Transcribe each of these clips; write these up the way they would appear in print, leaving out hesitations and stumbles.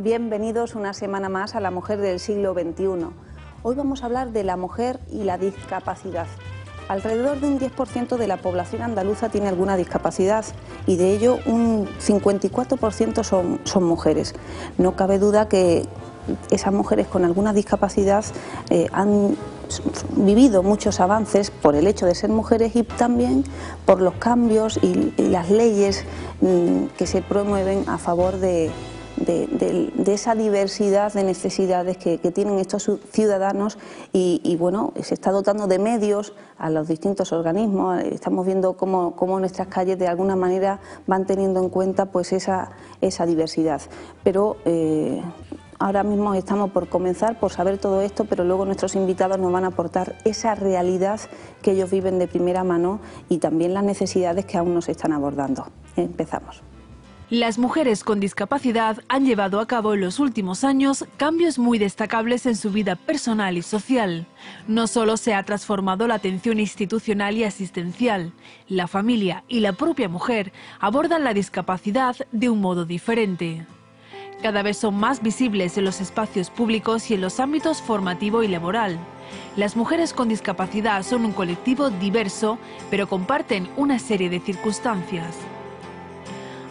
Bienvenidos una semana más a La Mujer del siglo XXI. Hoy vamos a hablar de la mujer y la discapacidad. Alrededor de un 10% de la población andaluza tiene alguna discapacidad y de ello un 54% son mujeres. No cabe duda que esas mujeres con alguna discapacidad han vivido muchos avances por el hecho de ser mujeres y también por los cambios y las leyes que se promueven a favor de esa diversidad de necesidades que tienen estos ciudadanos y bueno, se está dotando de medios a los distintos organismos. Estamos viendo cómo nuestras calles de alguna manera van teniendo en cuenta pues esa diversidad, pero ahora mismo estamos por comenzar, por saber todo esto, pero luego nuestros invitados nos van a aportar esa realidad que ellos viven de primera mano y también las necesidades que aún no se están abordando. Empezamos. Las mujeres con discapacidad han llevado a cabo en los últimos años cambios muy destacables en su vida personal y social. No solo se ha transformado la atención institucional y asistencial, la familia y la propia mujer abordan la discapacidad de un modo diferente. Cada vez son más visibles en los espacios públicos y en los ámbitos formativo y laboral. Las mujeres con discapacidad son un colectivo diverso, pero comparten una serie de circunstancias.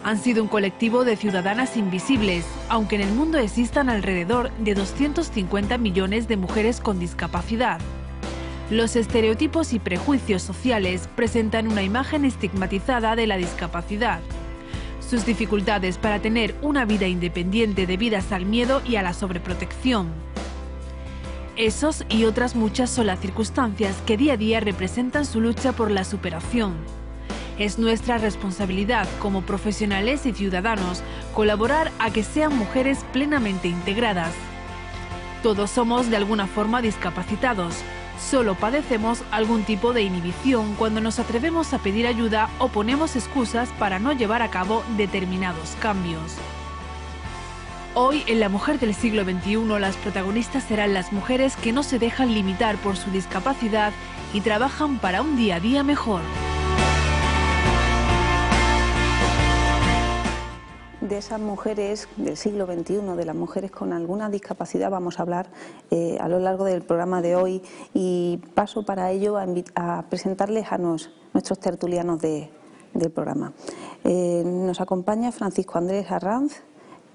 Han sido un colectivo de ciudadanas invisibles, aunque en el mundo existan alrededor de 250 millones de mujeres con discapacidad. Los estereotipos y prejuicios sociales presentan una imagen estigmatizada de la discapacidad. Sus dificultades para tener una vida independiente debidas al miedo y a la sobreprotección. Esos y otras muchas son las circunstancias que día a día representan su lucha por la superación. Es nuestra responsabilidad como profesionales y ciudadanos colaborar a que sean mujeres plenamente integradas. Todos somos de alguna forma discapacitados, solo padecemos algún tipo de inhibición cuando nos atrevemos a pedir ayuda o ponemos excusas para no llevar a cabo determinados cambios. Hoy, en La Mujer del siglo XXI, las protagonistas serán las mujeres que no se dejan limitar por su discapacidad y trabajan para un día a día mejor. De esas mujeres del siglo XXI, de las mujeres con alguna discapacidad, vamos a hablar a lo largo del programa de hoy y paso para ello a presentarles a nuestros tertulianos del programa. Nos acompaña Francisco Andrés Arranz,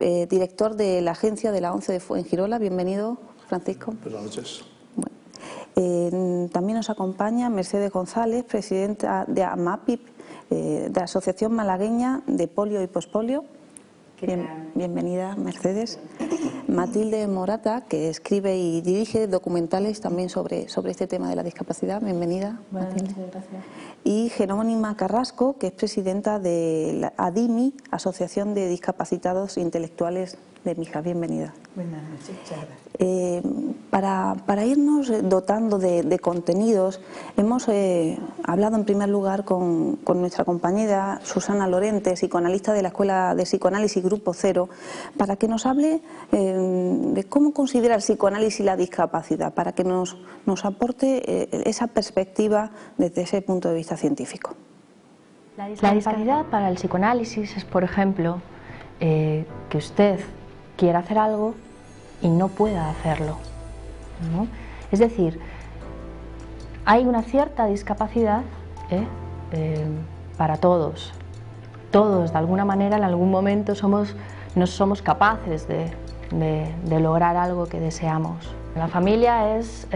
director de la agencia de la ONCE de Fuengirola. Bienvenido, Francisco. Buenas noches. Bueno, también nos acompaña Mercedes González, presidenta de AMAPIP, de la Asociación Malagueña de Polio y Pospolio. Bienvenida, Mercedes. Matilde Morata, que escribe y dirige documentales también sobre este tema de la discapacidad. Bienvenida, Matilde. Gracias. Y Jerónima Carrasco, que es presidenta de la ADIMI, Asociación de Discapacitados Intelectuales de Mijas. Bienvenida. Buenas noches, muchas gracias. Para irnos dotando de contenidos, hemos hablado en primer lugar con nuestra compañera Susana Lorente, psicoanalista de la Escuela de Psicoanálisis Grupo Cero, para que nos hable de cómo considera el psicoanálisis la discapacidad, para que nos aporte esa perspectiva desde ese punto de vista científico. La discapacidad para el psicoanálisis es, por ejemplo, que usted quiera hacer algo y no pueda hacerlo, ¿no? Es decir, hay una cierta discapacidad para todos. Todos, de alguna manera, en algún momento no somos capaces de lograr algo que deseamos. La familia es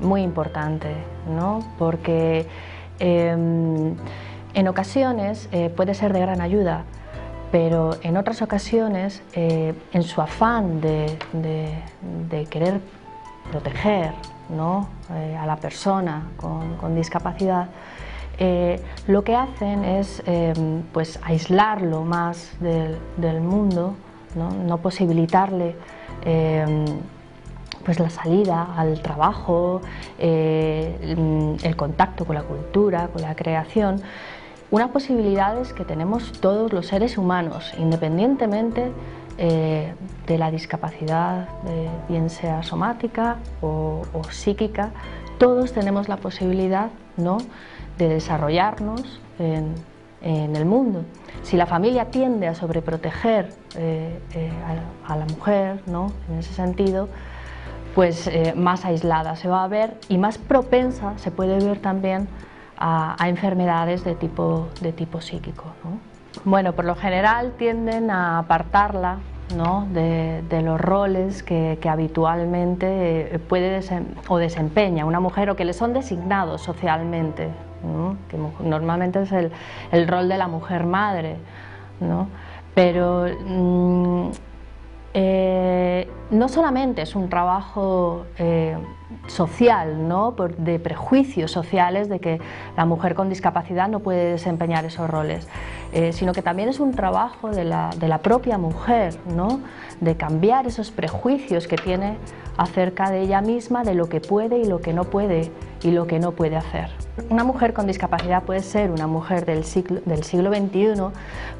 muy importante, ¿no? Porque en ocasiones puede ser de gran ayuda, pero en otras ocasiones, en su afán de querer proteger, ¿no?, a la persona con discapacidad, lo que hacen es pues aislarlo más del mundo, no posibilitarle pues la salida al trabajo, el contacto con la cultura, con la creación. Unas posibilidades que tenemos todos los seres humanos, independientemente de la discapacidad, bien sea somática o psíquica. Todos tenemos la posibilidad, ¿no?, de desarrollarnos en el mundo. Si la familia tiende a sobreproteger a la mujer, ¿no?, en ese sentido, pues más aislada se va a ver y más propensa se puede ver también a enfermedades de tipo psíquico, ¿no? Bueno, por lo general tienden a apartarla, ¿no?, de los roles que habitualmente puede desempeña una mujer o que le son designados socialmente, ¿no?, que normalmente es el rol de la mujer madre, ¿no? Pero no solamente es un trabajo social, ¿no?, de prejuicios sociales de que la mujer con discapacidad no puede desempeñar esos roles, sino que también es un trabajo de la propia mujer, ¿no?, de cambiar esos prejuicios que tiene acerca de ella misma, de lo que puede y lo que no puede hacer. Una mujer con discapacidad puede ser una mujer del siglo XXI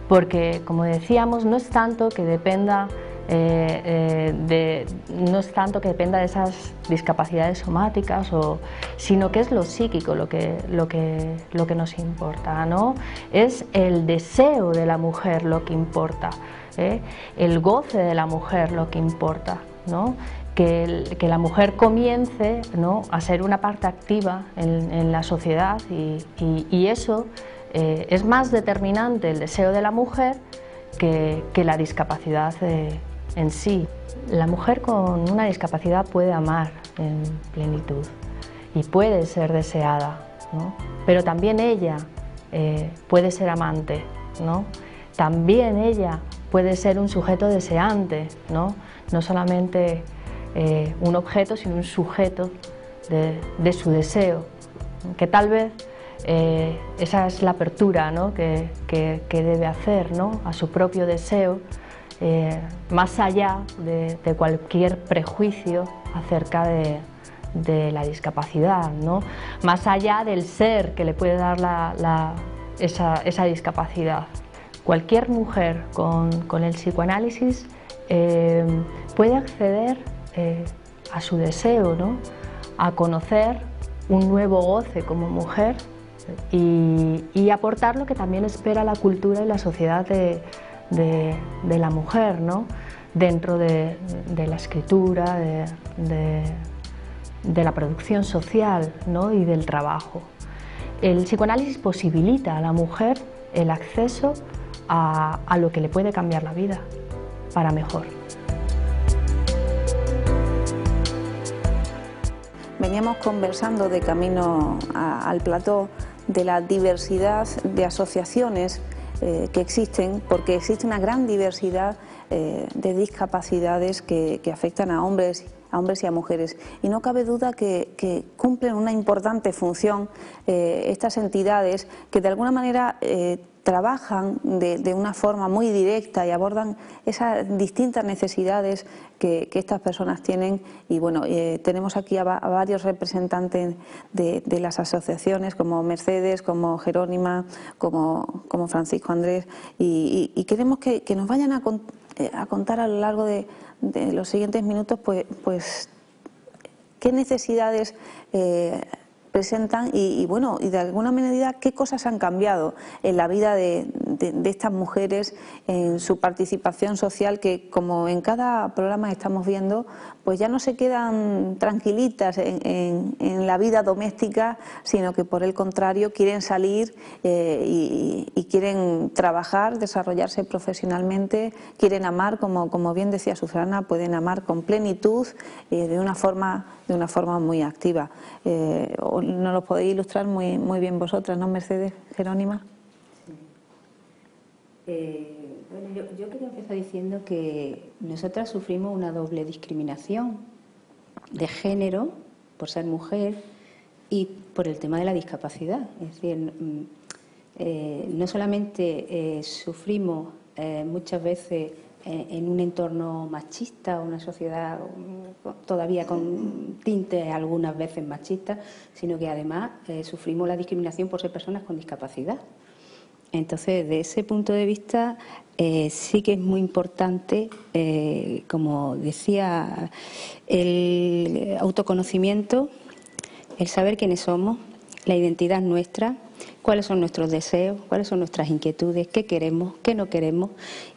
porque, como decíamos, no es tanto que dependa de esas discapacidades somáticas, sino que es lo psíquico lo que nos importa, ¿no? Es el deseo de la mujer lo que importa, el goce de la mujer lo que importa, ¿no? Que la mujer comience, ¿no?, a ser una parte activa en la sociedad y eso es más determinante, el deseo de la mujer, que la discapacidad en sí. La mujer con una discapacidad puede amar en plenitud y puede ser deseada, ¿no?, pero también ella puede ser amante, ¿no? También ella puede ser un sujeto deseante, ¿no? No solamente un objeto, sino un sujeto de su deseo, que tal vez esa es la apertura, ¿no?, que debe hacer, ¿no?, a su propio deseo, más allá de cualquier prejuicio acerca de la discapacidad, ¿no?, más allá del ser que le puede dar esa discapacidad. Cualquier mujer con el psicoanálisis puede acceder a su deseo, ¿no?, a conocer un nuevo goce como mujer y aportar lo que también espera la cultura y la sociedad de la mujer, ¿no?, dentro de la escritura, de la producción social, ¿no?, y del trabajo. El psicoanálisis posibilita a la mujer el acceso a lo que le puede cambiar la vida para mejor. Veníamos conversando de camino al plató de la diversidad de asociaciones que existen, porque existe una gran diversidad de discapacidades que afectan a hombres y a mujeres. Y no cabe duda que cumplen una importante función estas entidades que de alguna manera trabajan de una forma muy directa y abordan esas distintas necesidades que estas personas tienen. Y bueno, tenemos aquí a varios representantes de las asociaciones, como Mercedes, como Jerónima, como Francisco Andrés, y queremos que nos vayan a contar a lo largo de los siguientes minutos pues qué necesidades presentan y bueno, y de alguna medida qué cosas han cambiado en la vida de estas mujeres, en su participación social, que como en cada programa estamos viendo, pues ya no se quedan tranquilitas en la vida doméstica, sino que por el contrario quieren salir y quieren trabajar, desarrollarse profesionalmente, quieren amar, como bien decía Susana, pueden amar con plenitud, de una forma muy activa. Nos lo podéis ilustrar muy bien vosotras, ¿no, Mercedes, Jerónima? Bueno, yo quería empezar diciendo que nosotras sufrimos una doble discriminación de género por ser mujer y por el tema de la discapacidad. Es decir, no solamente sufrimos muchas veces en un entorno machista, una sociedad todavía con tintes algunas veces machistas, sino que además sufrimos la discriminación por ser personas con discapacidad. Entonces, de ese punto de vista, sí que es muy importante, como decía, el autoconocimiento, el saber quiénes somos, la identidad nuestra, cuáles son nuestros deseos, cuáles son nuestras inquietudes, qué queremos, qué no queremos,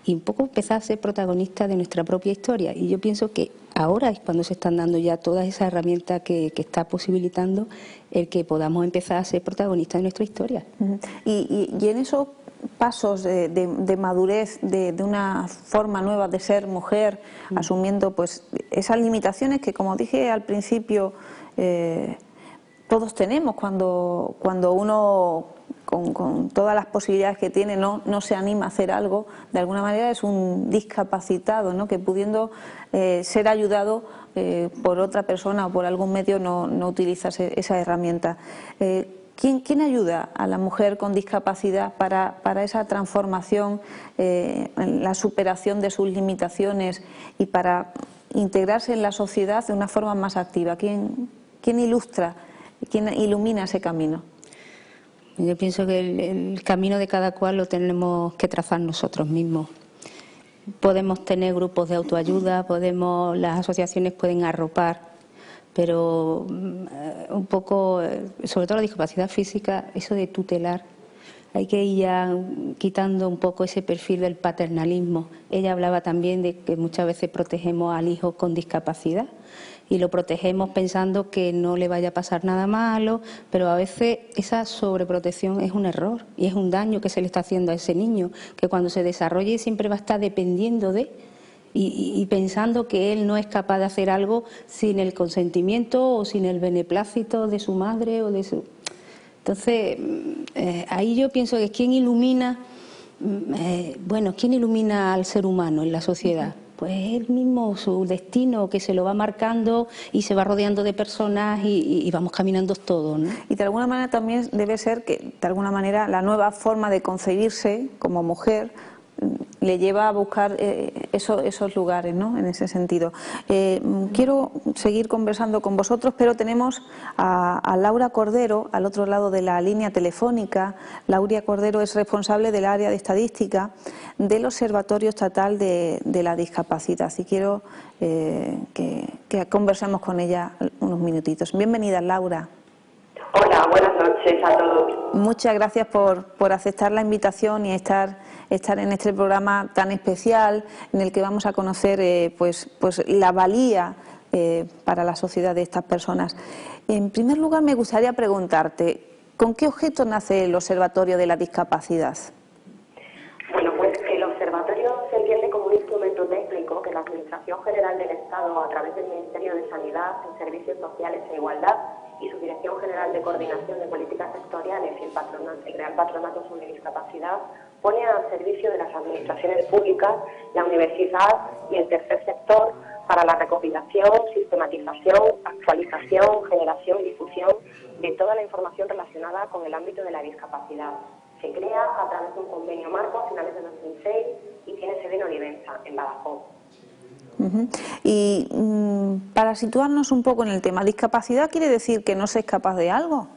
y un poco empezar a ser protagonistas de nuestra propia historia. Y yo pienso que ahora es cuando se están dando ya todas esas herramientas que está posibilitando el que podamos empezar a ser protagonistas de nuestra historia. Y en esos pasos de madurez, de una forma nueva de ser mujer, asumiendo pues esas limitaciones que, como dije al principio, todos tenemos cuando uno con todas las posibilidades que tiene no se anima a hacer algo, de alguna manera es un discapacitado, ¿no?, que pudiendo ser ayudado por otra persona o por algún medio no utiliza esa herramienta. ¿Quién ayuda a la mujer con discapacidad para esa transformación, en la superación de sus limitaciones y para integrarse en la sociedad de una forma más activa? ¿Quién ilustra, quién ilumina ese camino? Yo pienso que el camino de cada cual lo tenemos que trazar nosotros mismos. Podemos tener grupos de autoayuda, las asociaciones pueden arropar, pero un poco, sobre todo la discapacidad física, eso de tutelar, hay que ir ya quitando un poco ese perfil del paternalismo. Ella hablaba también de que muchas veces protegemos al hijo con discapacidad y lo protegemos pensando que no le vaya a pasar nada malo, pero a veces esa sobreprotección es un error y es un daño que se le está haciendo a ese niño, que cuando se desarrolle siempre va a estar dependiendo de y pensando que él no es capaz de hacer algo sin el consentimiento o sin el beneplácito de su madre o de su... Entonces, ahí yo pienso que ¿quién ilumina? ¿Quién ilumina al ser humano en la sociedad? Pues él mismo, su destino, que se lo va marcando y se va rodeando de personas y vamos caminando todos, ¿no? Y de alguna manera también debe ser que, de alguna manera, la nueva forma de concebirse como mujer le lleva a buscar esos lugares, ¿no?, en ese sentido. Quiero seguir conversando con vosotros, pero tenemos a Laura Cordero al otro lado de la línea telefónica. Laura Cordero es responsable del área de estadística del Observatorio Estatal de la Discapacidad y quiero que conversemos con ella unos minutitos. Bienvenida, Laura. Hola, buenas noches a todos. Muchas gracias por aceptar la invitación y estar en este programa tan especial en el que vamos a conocer pues la valía para la sociedad de estas personas. En primer lugar, me gustaría preguntarte, ¿con qué objeto nace el Observatorio de la Discapacidad? Bueno, pues el observatorio se entiende como un instrumento técnico que la Administración General del Estado, a través del Ministerio de Sanidad, Servicios Sociales e Igualdad y su Dirección General de Coordinación de Políticas Sectoriales y el Real Patronato sobre Discapacidad, pone al servicio de las administraciones públicas, la universidad y el tercer sector para la recopilación, sistematización, actualización, generación y difusión de toda la información relacionada con el ámbito de la discapacidad. Se crea a través de un convenio marco a finales de 2006 y tiene sede en Olivenza, en Badajoz. Y para situarnos un poco en el tema, ¿discapacidad quiere decir que no se es capaz de algo?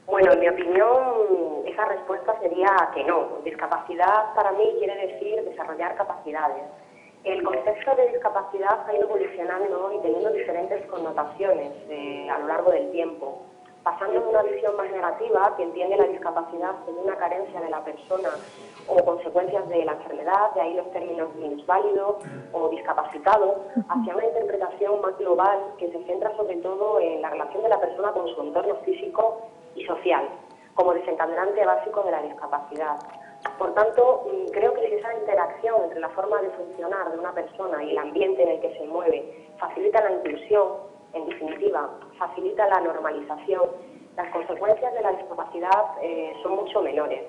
Bueno, en mi opinión, esa respuesta sería que no. Discapacidad para mí quiere decir desarrollar capacidades. El concepto de discapacidad ha ido evolucionando y teniendo diferentes connotaciones a lo largo del tiempo, pasando de una visión más negativa que entiende la discapacidad como una carencia de la persona o consecuencias de la enfermedad, de ahí los términos minusválido o discapacitado, hacia una interpretación más global que se centra sobre todo en la relación de la persona con su entorno físico y social, como desencadenante básico de la discapacidad. Por tanto, creo que si esa interacción entre la forma de funcionar de una persona y el ambiente en el que se mueve facilita la inclusión, en definitiva, facilita la normalización, las consecuencias de la discapacidad son mucho menores.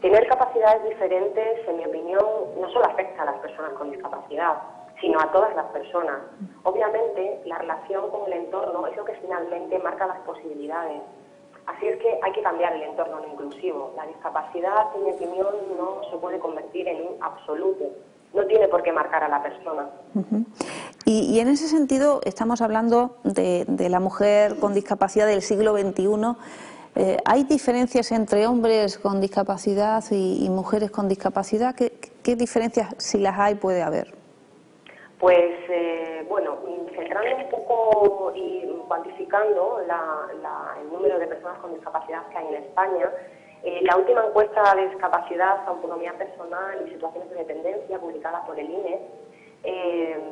Tener capacidades diferentes, en mi opinión, no solo afecta a las personas con discapacidad, sino a todas las personas. Obviamente, la relación con el entorno es lo que finalmente marca las posibilidades. Así es que hay que cambiar el entorno no inclusivo. La discapacidad, en mi opinión, no se puede convertir en un absoluto. No tiene por qué marcar a la persona. Y en ese sentido estamos hablando de la mujer con discapacidad del siglo XXI. ¿Hay diferencias entre hombres con discapacidad y mujeres con discapacidad? ¿Qué diferencias, si las hay, puede haber? Pues, entrando un poco y cuantificando el número de personas con discapacidad que hay en España, la última encuesta de discapacidad, autonomía personal y situaciones de dependencia publicada por el INE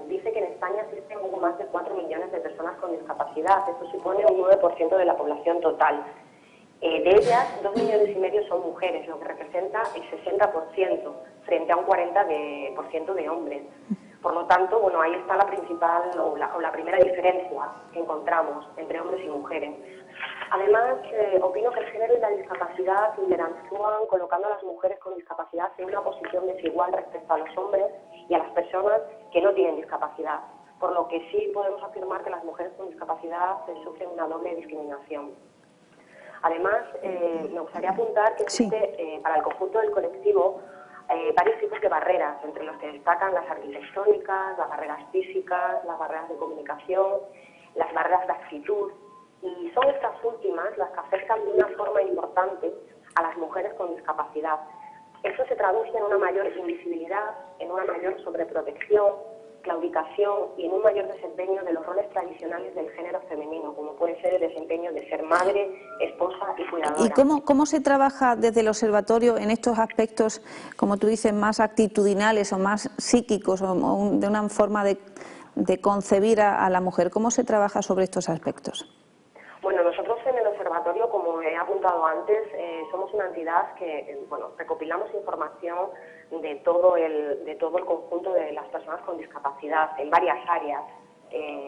dice que en España existen poco más de 4 millones de personas con discapacidad. Esto supone un 9% de la población total. De ellas, 2,5 millones son mujeres, lo que representa el 60% frente a un 40% de hombres. Por lo tanto, bueno, ahí está la principal o la primera diferencia que encontramos entre hombres y mujeres. Además, opino que el género y la discapacidad interactúan colocando a las mujeres con discapacidad en una posición desigual respecto a los hombres y a las personas que no tienen discapacidad, por lo que sí podemos afirmar que las mujeres con discapacidad sufren una doble discriminación. Además, me gustaría apuntar que existe para el conjunto del colectivo varios tipos de barreras, entre los que destacan las arquitectónicas, las barreras físicas, las barreras de comunicación, las barreras de actitud, y son estas últimas las que afectan de una forma importante a las mujeres con discapacidad. Eso se traduce en una mayor invisibilidad, en una mayor sobreprotección, claudicación y en un mayor desempeño de los roles tradicionales del género femenino, como puede ser el desempeño de ser madre, esposa y cuidadora. ¿Y cómo se trabaja desde el observatorio en estos aspectos, como tú dices, más actitudinales o más psíquicos, o de una forma de concebir a la mujer? ¿Cómo se trabaja sobre estos aspectos? Bueno, nosotros en el observatorio, como he apuntado antes, somos una entidad que recopilamos información de todo el conjunto de las personas con discapacidad en varias áreas.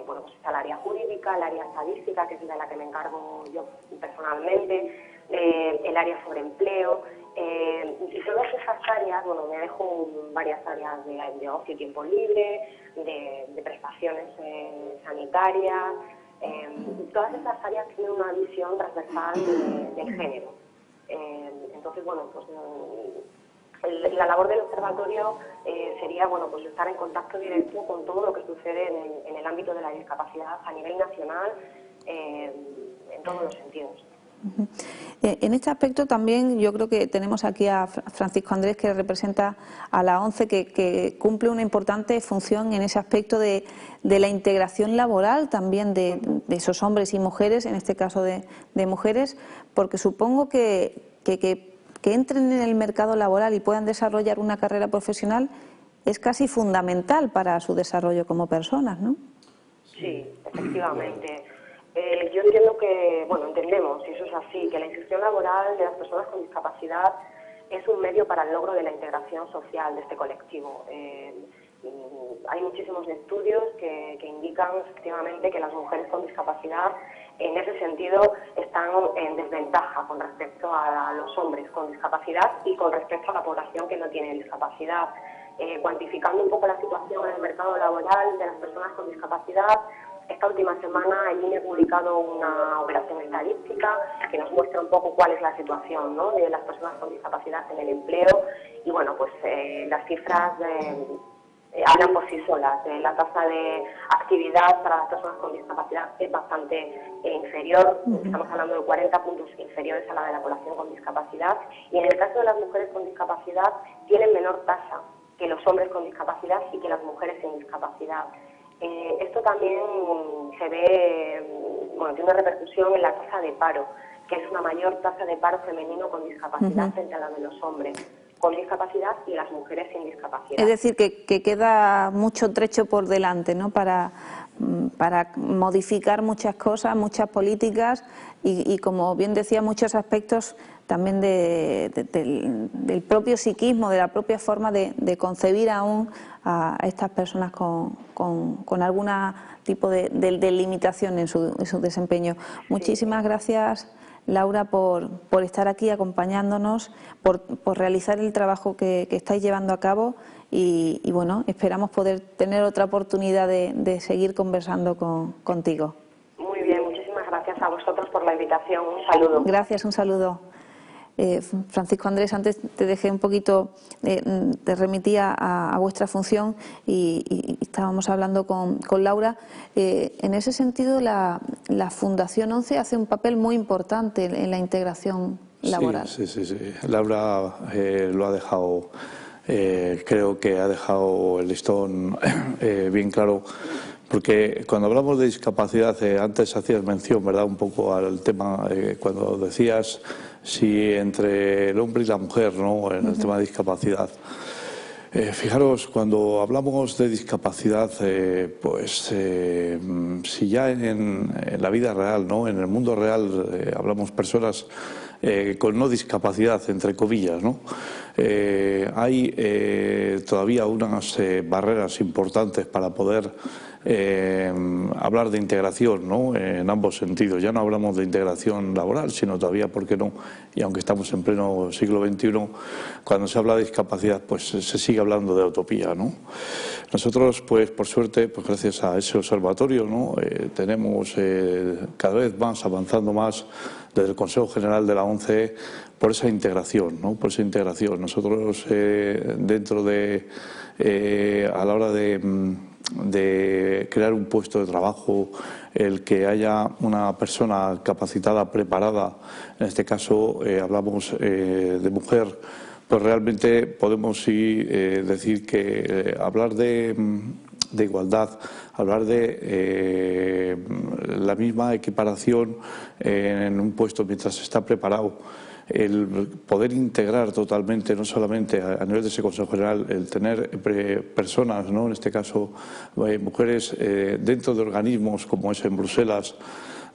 Pues está el área jurídica, el área estadística, que es de la que me encargo yo personalmente, el área sobre empleo, y todas esas áreas, me dejo varias áreas de ocio y tiempo libre, de prestaciones sanitarias. Todas esas áreas tienen una visión transversal del género. Entonces, la labor del observatorio sería estar en contacto directo con todo lo que sucede en el ámbito de la discapacidad a nivel nacional, en todos los sentidos. En este aspecto también yo creo que tenemos aquí a Francisco Andrés, que representa a la ONCE, que cumple una importante función en ese aspecto de la integración laboral también de esos hombres y mujeres, en este caso de mujeres, porque supongo que entren en el mercado laboral y puedan desarrollar una carrera profesional es casi fundamental para su desarrollo como personas, ¿no? Sí, efectivamente. Yo entiendo que, entendemos, y eso es así, que la inserción laboral de las personas con discapacidad es un medio para el logro de la integración social de este colectivo. Hay muchísimos estudios que indican efectivamente que las mujeres con discapacidad en ese sentido están en desventaja con respecto a los hombres con discapacidad y con respecto a la población que no tiene discapacidad. Cuantificando un poco la situación en el mercado laboral de las personas con discapacidad, esta última semana el INE ha publicado una operación estadística que nos muestra un poco cuál es la situación, ¿no?, de las personas con discapacidad en el empleo, y las cifras hablan por sí solas. La tasa de actividad para las personas con discapacidad es bastante inferior, estamos hablando de 40 puntos inferiores a la de la población con discapacidad, y en el caso de las mujeres con discapacidad tienen menor tasa que los hombres con discapacidad y que las mujeres sin discapacidad. Esto también se ve, tiene una repercusión en la tasa de paro, que es una mayor tasa de paro femenino con discapacidad frente a la de los hombres con discapacidad y las mujeres sin discapacidad. Es decir, que queda mucho trecho por delante, ¿no?, para modificar muchas cosas, muchas políticas y como bien decía, muchos aspectos también del propio psiquismo, de la propia forma de concebir aún a estas personas con algún tipo de limitación en su desempeño. Muchísimas gracias, Laura, por estar aquí acompañándonos, por realizar el trabajo que estáis llevando a cabo y esperamos poder tener otra oportunidad de seguir conversando contigo. Muy bien, muchísimas gracias a vosotros por la invitación. Un saludo. Gracias, un saludo. Francisco Andrés, antes te dejé un poquito, te remitía a vuestra función y estábamos hablando con Laura. En ese sentido, la Fundación ONCE hace un papel muy importante en la integración laboral. Sí. Laura lo ha dejado, creo que ha dejado el listón bien claro, Porque cuando hablamos de discapacidad, antes hacías mención, ¿verdad?, un poco al tema, cuando decías si entre el hombre y la mujer, ¿no?, en el tema de discapacidad. Fijaros, cuando hablamos de discapacidad, si ya en la vida real, ¿no?, en el mundo real, hablamos personas con no discapacidad, entre comillas, ¿no? Hay todavía unas barreras importantes para poder hablar de integración, ¿no?, en ambos sentidos. Ya no hablamos de integración laboral, sino todavía, ¿por qué no? Y aunque estamos en pleno siglo XXI, cuando se habla de discapacidad, pues se sigue hablando de utopía, ¿no? Nosotros, pues por suerte, pues gracias a ese observatorio, ¿no?, tenemos cada vez más, avanzando más desde el Consejo General de la ONCE por esa integración, ¿no?, por esa integración. Nosotros dentro de, a la hora de crear un puesto de trabajo, el que haya una persona capacitada, preparada, en este caso hablamos de mujer, pues realmente podemos sí decir que hablar de igualdad, hablar de la misma equiparación en un puesto mientras se está preparado, el poder integrar totalmente, no solamente a nivel de ese Consejo General, el tener personas, ¿no?, en este caso mujeres dentro de organismos como es en Bruselas.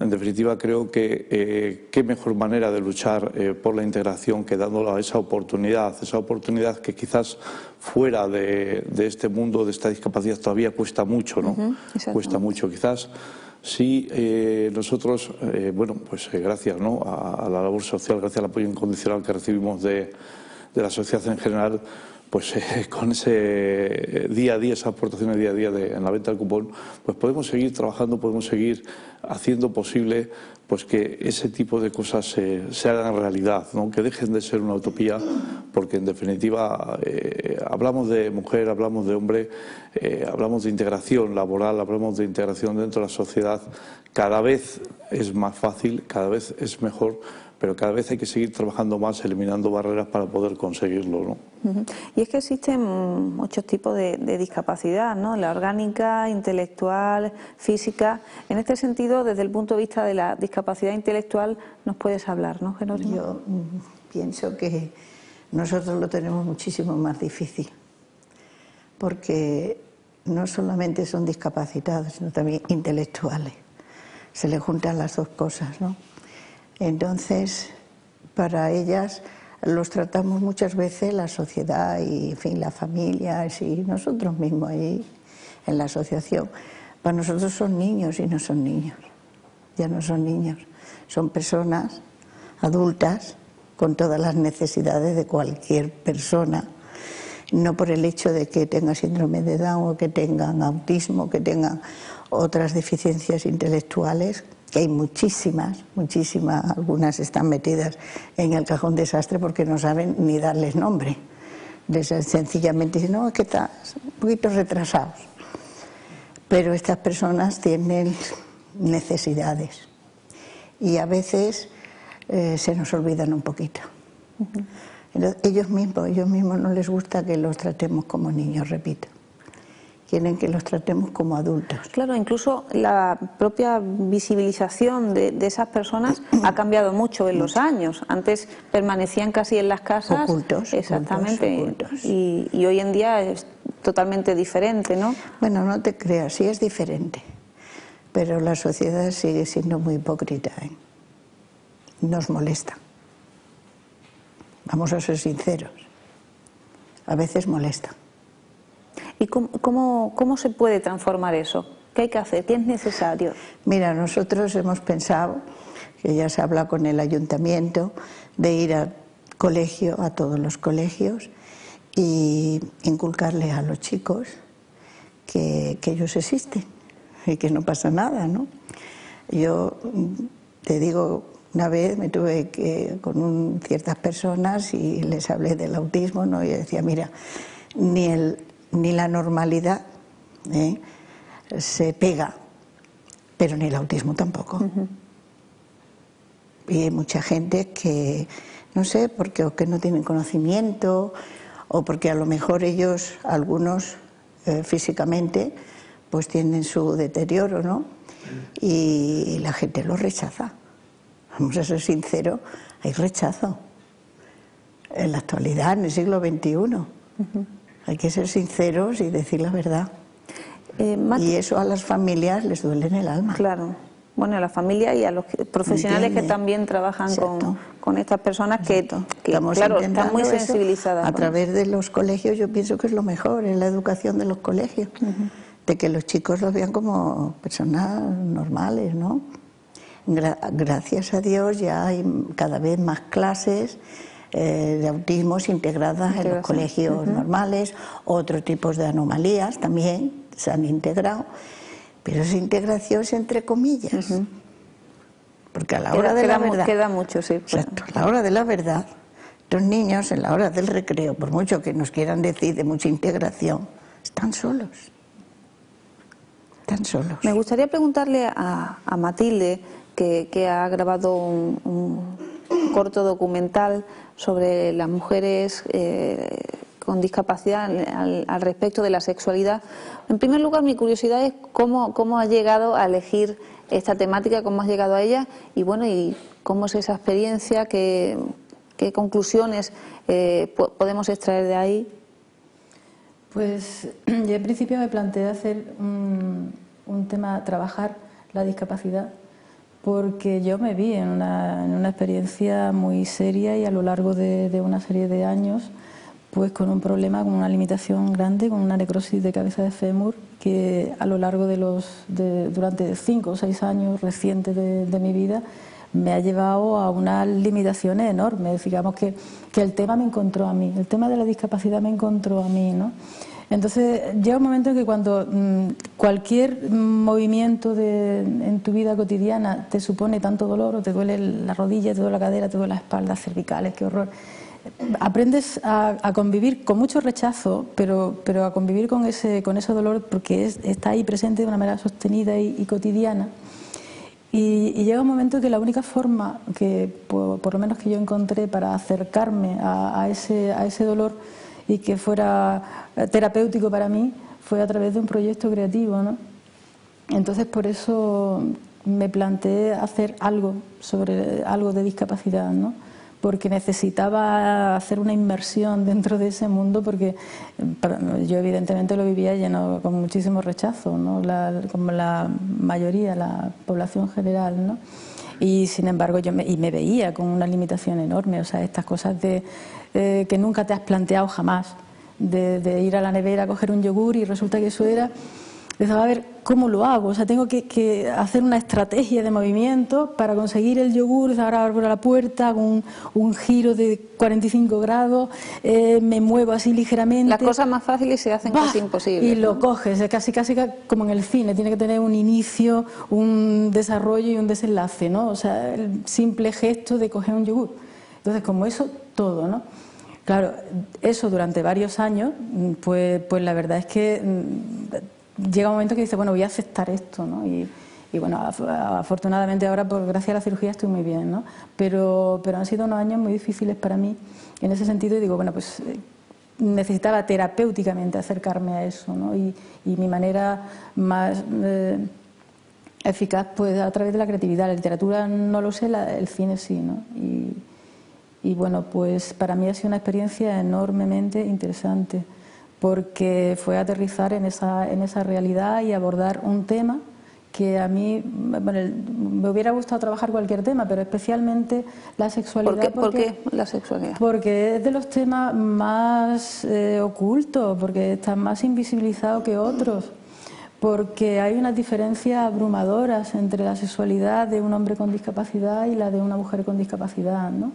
En definitiva, creo que qué mejor manera de luchar por la integración que dándole esa oportunidad que quizás fuera de este mundo, de esta discapacidad, todavía cuesta mucho, ¿no? Cuesta mucho, quizás. Sí, nosotros, bueno, pues gracias, ¿no?, a la labor social, gracias al apoyo incondicional que recibimos de la sociedad en general, pues con ese día a día, esas aportaciones día a día en la venta del cupón, pues podemos seguir trabajando, podemos seguir haciendo posible pues que ese tipo de cosas se hagan realidad, ¿no?, que dejen de ser una utopía, porque en definitiva hablamos de mujer, hablamos de hombre, hablamos de integración laboral, hablamos de integración dentro de la sociedad. Cada vez es más fácil, cada vez es mejor, pero cada vez hay que seguir trabajando más, eliminando barreras para poder conseguirlo, ¿no? Y es que existen muchos tipos de discapacidad, ¿no?, la orgánica, intelectual, física. En este sentido, desde el punto de vista de la discapacidad intelectual, nos puedes hablar, ¿no, Jerónimo? Yo pienso que nosotros lo tenemos muchísimo más difícil, porque no solamente son discapacitados, sino también intelectuales. Se les juntan las dos cosas, ¿no? Entonces, para ellas los tratamos muchas veces la sociedad y, en fin, la familia y nosotros mismos ahí en la asociación. Para nosotros son niños y no son niños, ya no son niños, son personas adultas con todas las necesidades de cualquier persona, no por el hecho de que tengan síndrome de Down o que tengan autismo, que tengan otras deficiencias intelectuales, que hay muchísimas, algunas están metidas en el cajón desastre porque no saben ni darles nombre. Sencillamente dicen, no, es que estás un poquito retrasados. Pero estas personas tienen necesidades y a veces se nos olvidan un poquito. Entonces, ellos mismos no les gusta que los tratemos como niños, repito. Quieren que los tratemos como adultos. Claro, incluso la propia visibilización de esas personas ha cambiado mucho en los años. Antes permanecían casi en las casas. Ocultos. Exactamente. Ocultos. Y hoy en día es totalmente diferente, ¿no? Bueno, no te creas, sí es diferente. Pero la sociedad sigue siendo muy hipócrita, ¿eh? Nos molesta. Vamos a ser sinceros. A veces molesta. ¿Y cómo se puede transformar eso? ¿Qué hay que hacer? ¿Qué es necesario? Mira, nosotros hemos pensado, que ya se habla con el ayuntamiento, de ir al colegio, a todos los colegios, y inculcarles a los chicos que ellos existen y que no pasa nada, ¿no? Yo te digo, una vez me tuve que con ciertas personas y les hablé del autismo, ¿no? Y decía, mira, ni la normalidad se pega, pero ni el autismo tampoco. Y hay mucha gente que, no sé, porque o que no tienen conocimiento, o porque a lo mejor ellos, algunos físicamente, pues tienen su deterioro, ¿no? Y la gente lo rechaza. Vamos a ser sinceros, hay rechazo. En la actualidad, en el siglo XXI. Hay que ser sinceros y decir la verdad. Y eso a las familias les duele en el alma. Claro. Bueno, a la familia y a los profesionales que también trabajan con estas personas que claro, están muy sensibilizadas. A través de los colegios yo pienso que es lo mejor, en la educación de los colegios, de que los chicos los vean como personas normales, ¿no? Gracias a Dios ya hay cada vez más clases de autismos integradas en los colegios normales, otros tipos de anomalías también se han integrado. Pero esa integración es entre comillas, porque a la hora de la verdad... Queda mucho, sí. Exacto, a la hora de la verdad, los niños en la hora del recreo, por mucho que nos quieran decir de mucha integración, están solos. Están solos. Me gustaría preguntarle a Matilde, que ha grabado un corto documental sobre las mujeres con discapacidad al respecto de la sexualidad. En primer lugar, mi curiosidad es cómo has llegado a elegir esta temática, cómo has llegado a ella y bueno, y cómo es esa experiencia, qué conclusiones podemos extraer de ahí. Pues yo en principio me planteé hacer un tema, trabajar la discapacidad, porque yo me vi en una experiencia muy seria y a lo largo de una serie de años pues con un problema, con una limitación grande, con una necrosis de cabeza de fémur, que a lo largo durante 5 o 6 años recientes de mi vida me ha llevado a unas limitaciones enormes. Digamos que el tema me encontró a mí, el tema de la discapacidad me encontró a mí, ¿no? Entonces llega un momento en que cuando cualquier movimiento en tu vida cotidiana te supone tanto dolor, o te duele la rodilla, te duele la cadera, te duele la espalda, cervicales, qué horror. Aprendes a convivir con mucho rechazo, pero a convivir con ese dolor porque está ahí presente de una manera sostenida y cotidiana. Y llega un momento que la única forma que, por lo menos que yo encontré para acercarme a ese dolor y que fuera terapéutico para mí, fue a través de un proyecto creativo, ¿no? Entonces por eso me planteé hacer algo de discapacidad, ¿no? Porque necesitaba hacer una inmersión dentro de ese mundo, porque yo evidentemente lo vivía lleno con muchísimo rechazo, ¿no? Como la mayoría, la población general, ¿no? Y sin embargo me veía con una limitación enorme, o sea, estas cosas que nunca te has planteado jamás, de ir a la nevera a coger un yogur y resulta que eso era... Empezaba a ver cómo lo hago, o sea, tengo que hacer una estrategia de movimiento para conseguir el yogur, ahora abro la puerta, hago un giro de 45 grados, me muevo así ligeramente. Las cosas más fáciles se hacen casi imposibles. Y lo coges, casi como en el cine, tiene que tener un inicio, un desarrollo y un desenlace, ¿no? O sea, el simple gesto de coger un yogur. Entonces, como eso, todo, ¿no? Claro, eso durante varios años, pues la verdad es que... llega un momento que dice, bueno, voy a aceptar esto, ¿no? Y bueno, afortunadamente ahora, gracias a la cirugía, estoy muy bien, ¿no? Pero han sido unos años muy difíciles para mí en ese sentido y digo, bueno, pues necesitaba terapéuticamente acercarme a eso, ¿no? Y mi manera más eficaz, pues a través de la creatividad. La literatura no lo sé, el cine sí, ¿no? Y bueno, pues para mí ha sido una experiencia enormemente interesante, porque fue aterrizar en esa realidad y abordar un tema que a mí, bueno, me hubiera gustado trabajar cualquier tema, pero especialmente la sexualidad. ¿Por qué la sexualidad? Porque es de los temas más ocultos, porque está más invisibilizado que otros, porque hay unas diferencias abrumadoras entre la sexualidad de un hombre con discapacidad y la de una mujer con discapacidad, ¿no?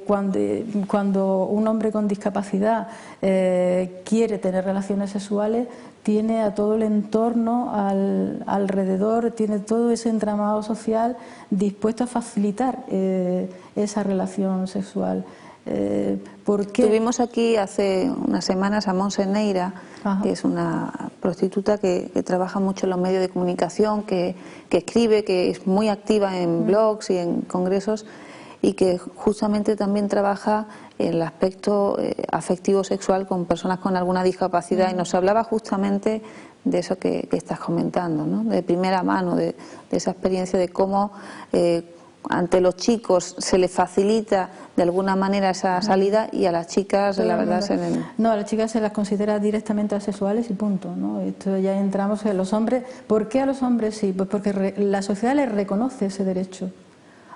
Cuando un hombre con discapacidad quiere tener relaciones sexuales, tiene a todo el entorno alrededor, tiene todo ese entramado social dispuesto a facilitar esa relación sexual. Tuvimos aquí hace unas semanas a Montse Neira, que es una prostituta que trabaja mucho en los medios de comunicación, que escribe, que es muy activa en blogs y en congresos, y que justamente también trabaja el aspecto afectivo sexual con personas con alguna discapacidad, y nos hablaba justamente eso que estás comentando, ¿no? De primera mano, de esa experiencia de cómo ante los chicos se les facilita de alguna manera esa salida y a las chicas la verdad No, a las chicas se las considera directamente asexuales y punto, ¿no? Esto ya entramos en los hombres. ¿Por qué a los hombres sí? Pues porque la sociedad les reconoce ese derecho.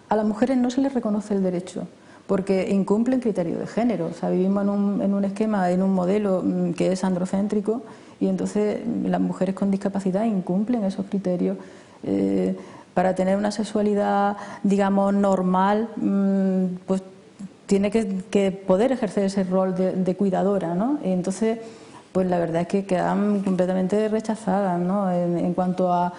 A las mujeres no se les reconoce el derecho porque incumplen criterios de género. O sea, vivimos en un esquema, en un modelo que es androcéntrico y entonces las mujeres con discapacidad incumplen esos criterios. Para tener una sexualidad, digamos, normal, pues tiene que poder ejercer ese rol de cuidadora, ¿no? Y entonces, pues la verdad es que quedan completamente rechazadas, ¿no? En cuanto a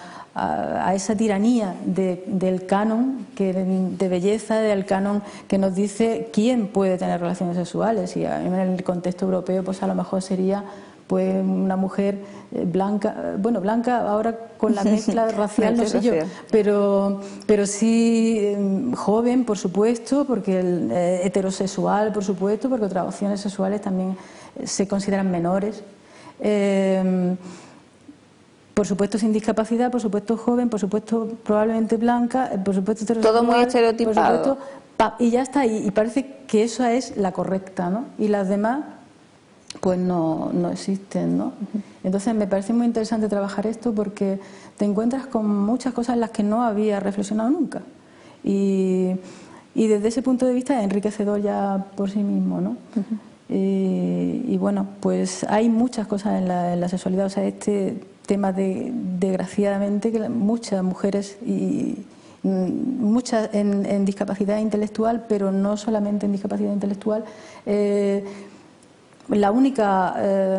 esa tiranía del canon de belleza, del canon que nos dice quién puede tener relaciones sexuales. Y en el contexto europeo, pues a lo mejor sería pues una mujer blanca, bueno, blanca ahora con la mezcla racial, no sé yo, pero sí joven, por supuesto, porque heterosexual, por supuesto, porque otras opciones sexuales también se consideran menores. Por supuesto sin discapacidad, por supuesto joven, por supuesto probablemente blanca, por supuesto heterosexual. Todo muy estereotipado. Por supuesto, y ya está, y parece que esa es la correcta, ¿no? Y las demás pues no existen, ¿no? Entonces me parece muy interesante trabajar esto porque te encuentras con muchas cosas en las que no había reflexionado nunca y desde ese punto de vista es enriquecedor ya por sí mismo, ¿no? Y bueno, pues hay muchas cosas en la sexualidad, o sea, este tema desgraciadamente que muchas mujeres y muchas en discapacidad intelectual, pero no solamente en discapacidad intelectual, la única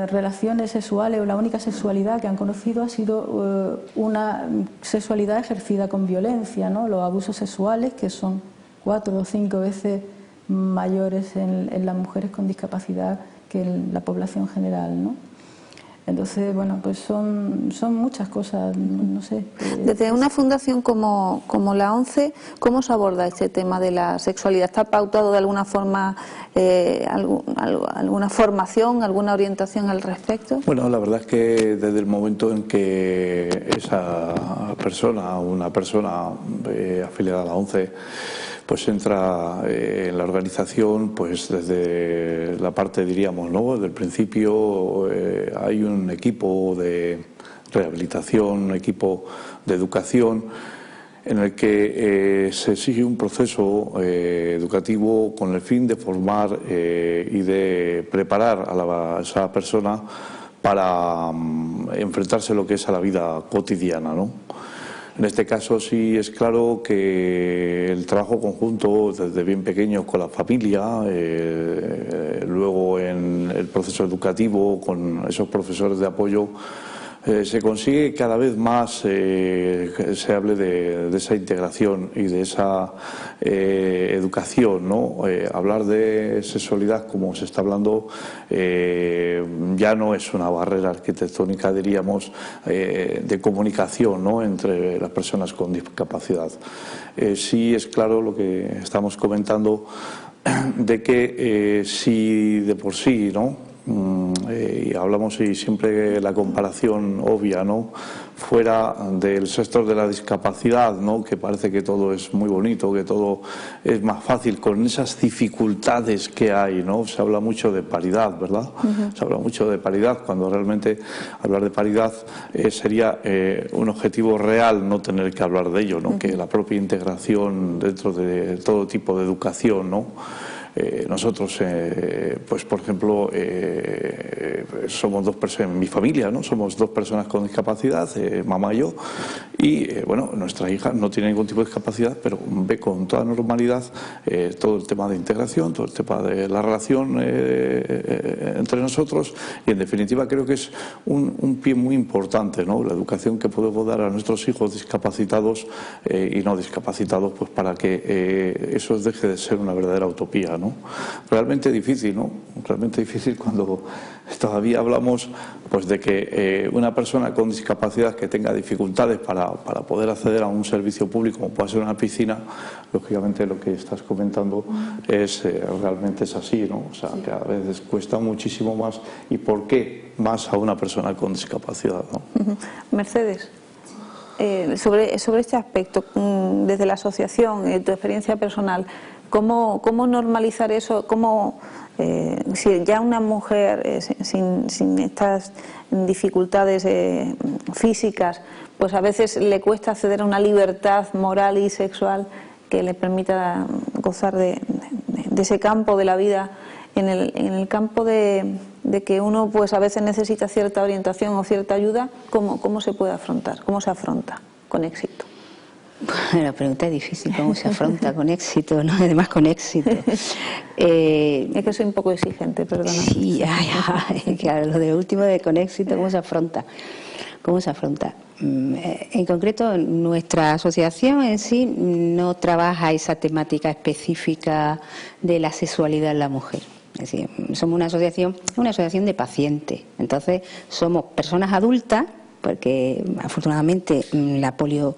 relaciones sexuales o la única sexualidad que han conocido ha sido una sexualidad ejercida con violencia, ¿no? Los abusos sexuales, que son 4 o 5 veces mayores en las mujeres con discapacidad que en la población general, ¿no? Entonces, bueno, pues son muchas cosas, no sé. Desde una fundación como la ONCE, ¿cómo se aborda este tema de la sexualidad? ¿Está pautado de alguna forma alguna formación, alguna orientación al respecto? Bueno, la verdad es que desde el momento en que esa persona, una persona afiliada a la ONCE, pues entra en la organización, pues desde la parte, diríamos, ¿no? Desde el principio hay un equipo de rehabilitación, un equipo de educación en el que se sigue un proceso educativo con el fin de formar y de preparar a esa persona para enfrentarse a lo que es a la vida cotidiana, ¿no? En este caso sí es claro que el trabajo conjunto desde bien pequeños con la familia, luego en el proceso educativo con esos profesores de apoyo, se consigue cada vez más se hable de esa integración y de esa educación, ¿no? Hablar de sexualidad como se está hablando ya no es una barrera arquitectónica, diríamos, de comunicación, ¿no? Entre las personas con discapacidad. Sí es claro lo que estamos comentando de que si de por sí, ¿no? Y hablamos y siempre la comparación obvia, ¿no? Fuera del sector de la discapacidad, ¿no? Que parece que todo es muy bonito, que todo es más fácil con esas dificultades que hay, ¿no? Se habla mucho de paridad, ¿verdad? Se habla mucho de paridad cuando realmente hablar de paridad sería un objetivo real, no tener que hablar de ello, ¿no? Que la propia integración dentro de todo tipo de educación, ¿no? Nosotros, pues por ejemplo, somos 2 personas en mi familia, ¿no? Somos 2 personas con discapacidad, mamá y yo, y bueno, nuestra hija no tiene ningún tipo de discapacidad, pero ve con toda normalidad todo el tema de integración, todo el tema de la relación entre nosotros, y en definitiva creo que es un pie muy importante, ¿no? La educación que podemos dar a nuestros hijos discapacitados y no discapacitados, pues para que eso deje de ser una verdadera utopía, ¿no? Realmente difícil, ¿no? Realmente difícil cuando todavía hablamos pues de que una persona con discapacidad que tenga dificultades para para poder acceder a un servicio público como puede ser una piscina, lógicamente lo que estás comentando es realmente es así, ¿no? O sea, que a veces cuesta muchísimo más. ¿Y por qué más a una persona con discapacidad, ¿no? Mercedes, sobre este aspecto, desde la asociación, tu experiencia personal, ¿cómo normalizar eso? ¿Cómo, si ya una mujer sin estas dificultades físicas, pues a veces le cuesta acceder a una libertad moral y sexual que le permita gozar de ese campo de la vida, en el campo de que uno pues a veces necesita cierta orientación o cierta ayuda, ¿cómo se puede afrontar? ¿Cómo se afronta con éxito? Bueno, la pregunta es difícil, ¿cómo se afronta con éxito? ¿No? Además con éxito. Es que soy un poco exigente, perdona. Sí, claro, lo de último de con éxito, ¿cómo se afronta? ¿Cómo se afronta? En concreto, nuestra asociación en sí no trabaja esa temática específica de la sexualidad en la mujer. Es decir, somos una asociación de pacientes. Entonces, somos personas adultas, porque afortunadamente la polio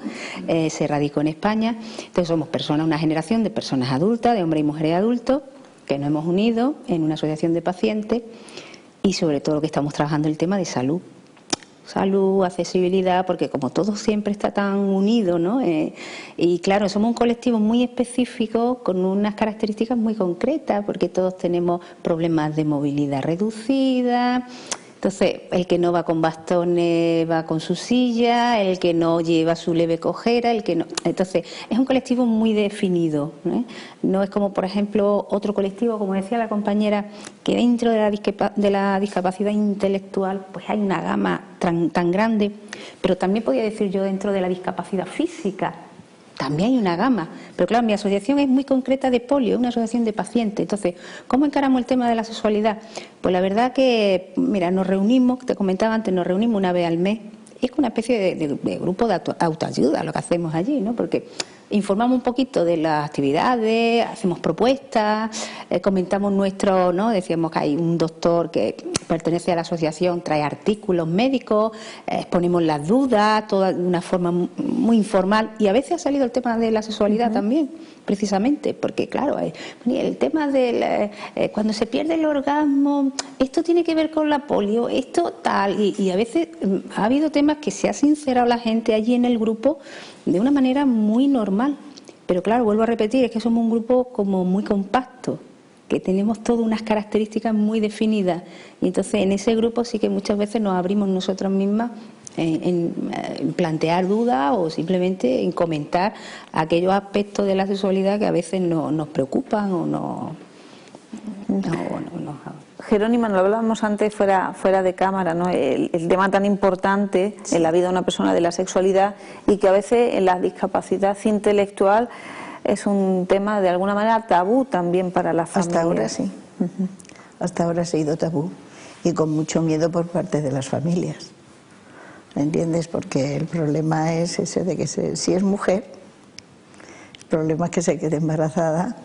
se radicó en España. Entonces somos una generación de personas adultas, de hombres y mujeres adultos, que nos hemos unido en una asociación de pacientes y sobre todo lo que estamos trabajando el tema de salud. Salud, accesibilidad, porque como todo siempre está tan unido, ¿no? Y claro, somos un colectivo muy específico con unas características muy concretas, porque todos tenemos problemas de movilidad reducida. Entonces, el que no va con bastones va con su silla, el que no lleva su leve cojera, el que no. Entonces, es un colectivo muy definido, ¿eh? No es como, por ejemplo, otro colectivo, como decía la compañera, que dentro de la discapacidad intelectual pues hay una gama tan grande, pero también podría decir yo dentro de la discapacidad física. También hay una gama, pero claro, mi asociación es muy concreta de polio, es una asociación de pacientes. Entonces, ¿cómo encaramos el tema de la sexualidad? Pues la verdad que, mira, nos reunimos, te comentaba antes, nos reunimos una vez al mes. Es una especie de grupo de autoayuda lo que hacemos allí, ¿no? Porque informamos un poquito de las actividades, hacemos propuestas, comentamos ¿no? Decíamos que hay un doctor que pertenece a la asociación, trae artículos médicos, exponemos las dudas, todo de una forma muy informal, y a veces ha salido el tema de la sexualidad también, precisamente, porque claro, el tema de cuando se pierde el orgasmo, esto tiene que ver con la polio, esto tal, y a veces ha habido temas que se ha sincerado la gente allí en el grupo de una manera muy normal, pero claro, vuelvo a repetir, es que somos un grupo como muy compacto, que tenemos todas unas características muy definidas, y entonces en ese grupo sí que muchas veces nos abrimos nosotras mismas en plantear dudas o simplemente en comentar aquellos aspectos de la sexualidad que a veces nos preocupan o no. Jerónima, lo hablábamos antes fuera de cámara, ¿no? El tema tan importante en la vida de una persona de la sexualidad, y que a veces en la discapacidad intelectual es un tema de alguna manera tabú también para la familia. Hasta ahora sí. Hasta ahora ha sido tabú, y con mucho miedo por parte de las familias. ¿Entiendes? Porque el problema es ese de que si es mujer, el problema es que se quede embarazada.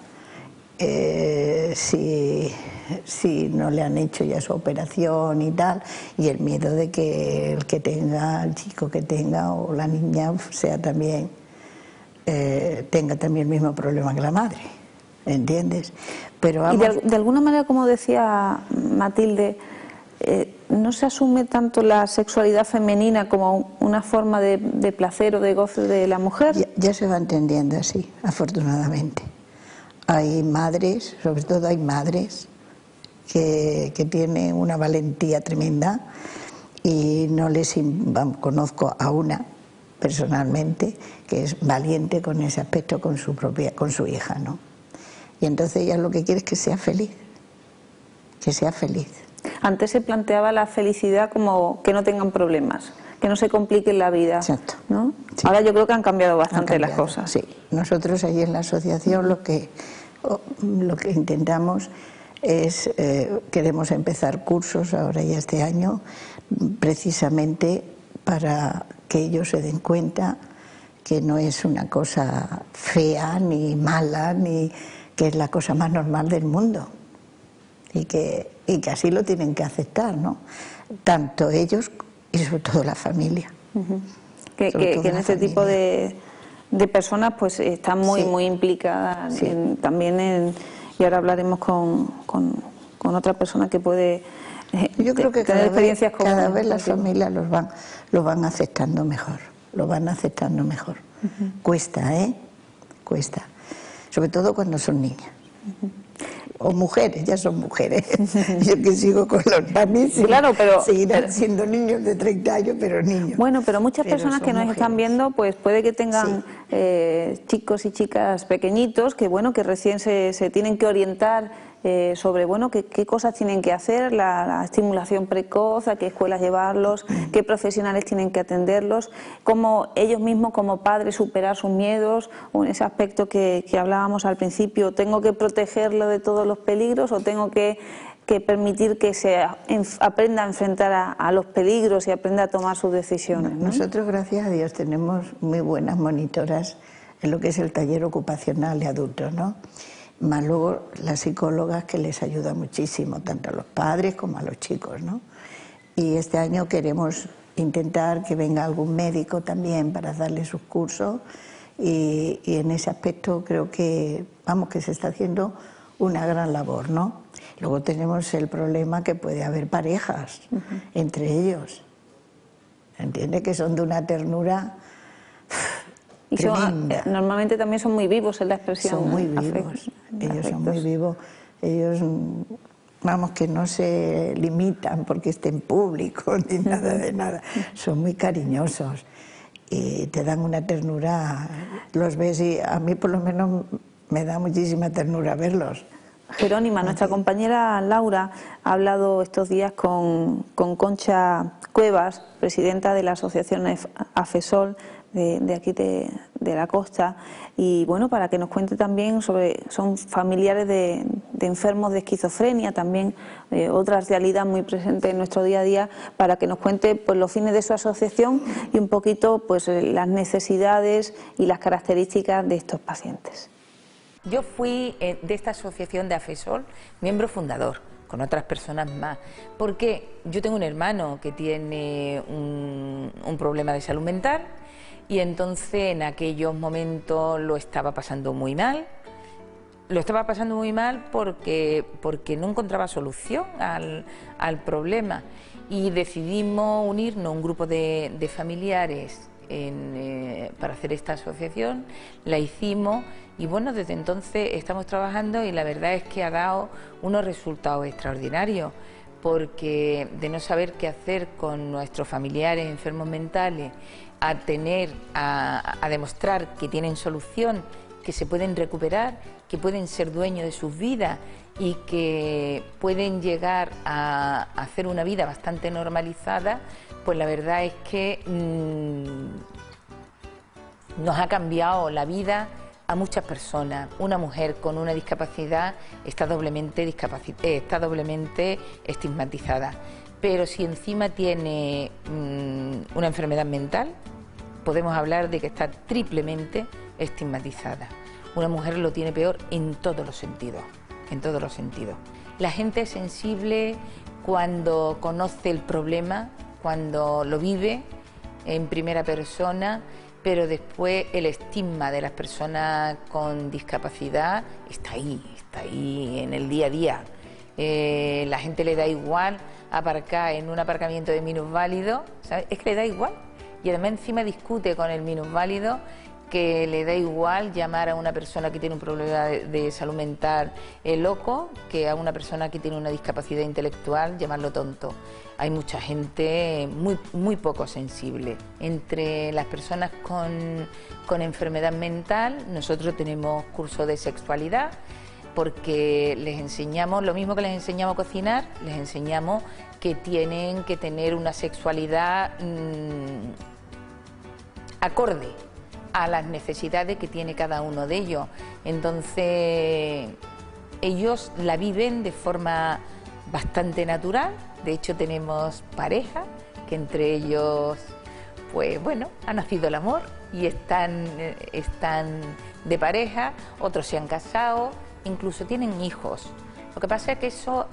Si no le han hecho ya su operación y tal, y el miedo de que el chico que tenga o la niña sea también tenga también el mismo problema que la madre, ¿entiendes? Pero vamos, y de alguna manera, como decía Matilde, no se asume tanto la sexualidad femenina como una forma de placer o de goce de la mujer. Ya se va entendiendo así, afortunadamente. Hay madres, sobre todo hay madres que tienen una valentía tremenda, y conozco a una personalmente que es valiente con ese aspecto, con su hija, ¿no? Y entonces ella lo que quiere es que sea feliz, que sea feliz. Antes se planteaba la felicidad como que no tengan problemas, que no se compliquen la vida. Exacto. ¿No? Sí. Ahora yo creo que han cambiado bastante las cosas. Sí, nosotros allí en la asociación lo que intentamos es, queremos empezar cursos ahora ya este año, precisamente para que ellos se den cuenta que no es una cosa fea ni mala, ni que es la cosa más normal del mundo, y que así lo tienen que aceptar, ¿no? Tanto ellos y sobre todo la familia. que en este tipo de personas pues están muy implicadas también y ahora hablaremos con otra persona que puede yo creo que tener experiencias cada vez las familias lo van aceptando mejor, Cuesta, cuesta, sobre todo cuando son niñas. O mujeres, ya son mujeres. Yo que sigo con los nanis, claro, pero seguirán siendo niños de 30 años, pero niños. Bueno, pero muchas personas que nos están viendo, pues puede que tengan chicos y chicas pequeñitos que que recién se tienen que orientar sobre qué cosas tienen que hacer, la estimulación precoz, a qué escuelas llevarlos, qué profesionales tienen que atenderlos, cómo ellos mismos como padres superar sus miedos, o en ese aspecto que hablábamos al principio, tengo que protegerlo de todos los peligros o tengo que permitir que se aprenda a enfrentar a los peligros y aprenda a tomar sus decisiones, ¿no? Nosotros, gracias a Dios, tenemos muy buenas monitoras en lo que es el taller ocupacional de adultos, ¿no? Más luego las psicólogas, que les ayuda muchísimo, tanto a los padres como a los chicos, ¿no? Y este año queremos intentar que venga algún médico también para darle sus cursos y en ese aspecto creo que, que se está haciendo una gran labor, ¿no? Luego tenemos el problema que puede haber parejas entre ellos, ¿entiende? Que son de una ternura y normalmente también son muy vivos en la expresión. Son muy vivos, ellos son muy vivos. Ellos, que no se limitan porque estén públicos ni nada de nada. Son muy cariñosos y te dan una ternura. Los ves y a mí por lo menos me da muchísima ternura verlos. Jerónima, nuestra compañera Laura ha hablado estos días con Concha Cuevas, presidenta de la asociación AFESOL de aquí de la costa, y para que nos cuente también son familiares de enfermos de esquizofrenia, también otra realidad muy presente en nuestro día a día, para que nos cuente los fines de su asociación y un poquito las necesidades y las características de estos pacientes. Yo fui de esta asociación de AFESOL miembro fundador, con otras personas más, porque yo tengo un hermano que tiene un problema de salud mental y entonces en aquellos momentos lo estaba pasando muy mal. Lo estaba pasando muy mal porque no encontraba solución al problema y decidimos unirnos un grupo de familiares para hacer esta asociación. La hicimos y desde entonces estamos trabajando y la verdad es que ha dado unos resultados extraordinarios, porque de no saber qué hacer con nuestros familiares enfermos mentales a demostrar que tienen solución, que se pueden recuperar, que pueden ser dueños de sus vidas y que pueden llegar a hacer una vida bastante normalizada, pues la verdad es que nos ha cambiado la vida a muchas personas. Una mujer con una discapacidad está doblemente estigmatizada, pero si encima tiene una enfermedad mental, podemos hablar de que está triplemente estigmatizada. Una mujer lo tiene peor en todos los sentidos, La gente es sensible cuando conoce el problema, cuando lo vive en primera persona, pero después el estigma de las personas con discapacidad está ahí en el día a día. La gente le da igual aparcar en un aparcamiento de minusválidos, ¿sabes? Es que le da igual. Y además encima discute con el minusválido que le da igual llamar a una persona que tiene un problema de salud mental loco, que a una persona que tiene una discapacidad intelectual llamarlo tonto. Hay mucha gente muy poco sensible. Entre las personas con enfermedad mental, nosotros tenemos curso de sexualidad, porque les enseñamos, lo mismo que les enseñamos a cocinar, les enseñamos que tienen que tener una sexualidad acorde a las necesidades que tiene cada uno de ellos. Entonces, ellos la viven de forma bastante natural. De hecho, tenemos pareja, que entre ellos, ha nacido el amor y están de pareja, otros se han casado, incluso tienen hijos. Lo que pasa es que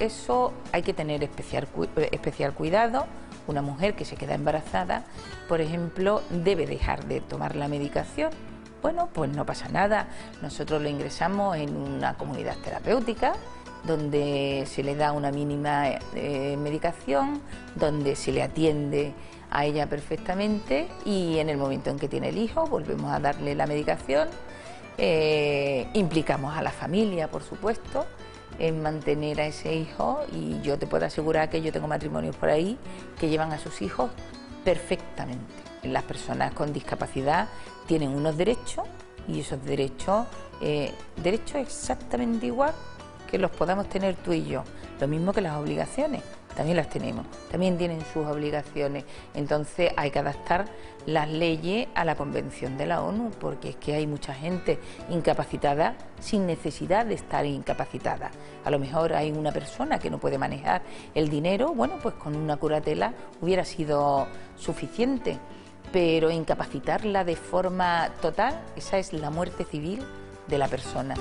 eso hay que tener especial cuidado, Una mujer que se queda embarazada, por ejemplo, debe dejar de tomar la medicación. Bueno, pues no pasa nada, nosotros lo ingresamos en una comunidad terapéutica donde se le da una mínima medicación, donde se le atiende a ella perfectamente y en el momento en que tiene el hijo volvemos a darle la medicación. Implicamos a la familia, por supuesto, en mantener a ese hijo, y yo te puedo asegurar que yo tengo matrimonios por ahí que llevan a sus hijos perfectamente. Las personas con discapacidad tienen unos derechos y esos derechos exactamente igual que los podamos tener tú y yo, lo mismo que las obligaciones, también las tenemos, también tienen sus obligaciones. Entonces hay que adaptar las leyes a la Convención de la ONU, porque es que hay mucha gente incapacitada sin necesidad de estar incapacitada. A lo mejor hay una persona que no puede manejar el dinero, bueno, pues con una curatela hubiera sido suficiente, pero incapacitarla de forma total, esa es la muerte civil de la persona.